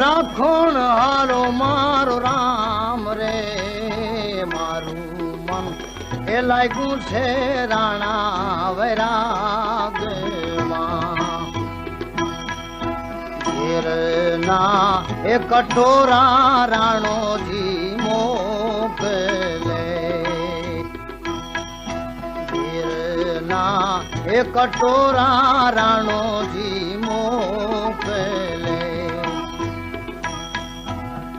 રાખોણ હારો મારો રામ રે મારું મન એ લાગ્યું છે રાણા વૈરાગમાં ઘેરના એ કટોરા રાણોજી મોકલે ઘેરના એ કટોરા રાણોજી મોકલે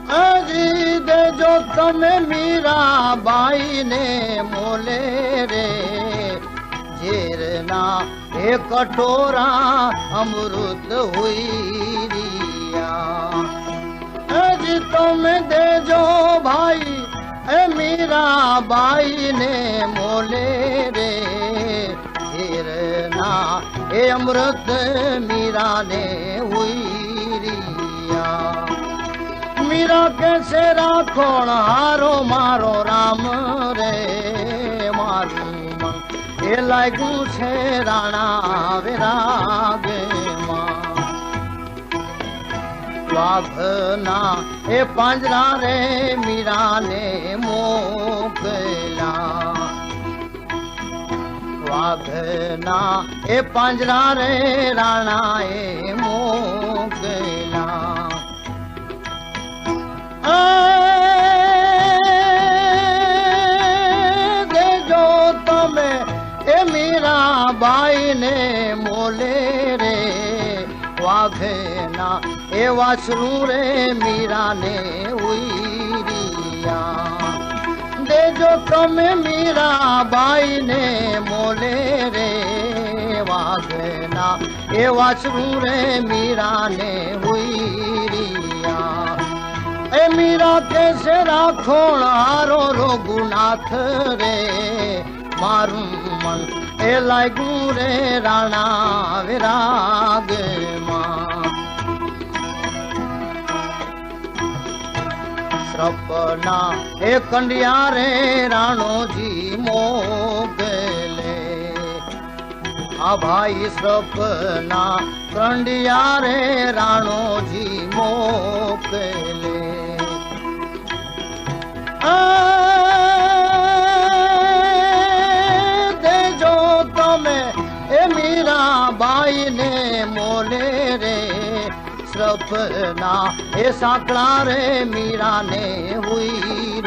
હજી દેજો તમે મીરાબાઈ ને મોલે રે ઝેરના એ કટોરા અમૃત હુઈ રહ્યા હજી તમે દેજો ભાઈ એ મીરાબાઈ ને મોલે રે ઝેરના એ અમૃત મીરાને હુઈ રહ્યા મીરા કેસે રાખોણ હારો મારો રામ રે મારું મન એ લાગ્યું છે રાણા વિરાગમાં વાઘના એ પાંજરા રે મીરાને મોકલા વાઘના એ પાંજરા રે રાણાએ મોકલા દેજો તમે એ મીરાબાઈ ને મોલે રે વાઘના એ વાસરું રે મીરાને ઉઈરિયા દેજો તમે મીરાબાઈ ને મોલે રે વાઘના એ વાસરું રે મીરાને ઉઈરિયા એ મીરા કેસે રાખોણ હારો રઘુનાથ રે મારું મન એ લાગ્યું રે રાણા વિરાગમાં સપના એ કંડિયા રે રાણોજી મોકલે આ ભાઈ સપના કંડિયા રે રાણોજી મોકલે દેજો તમે એ મીરાબાઈ ને મોલે રે સપના એ સાંકળા રે મીરાને હુઈ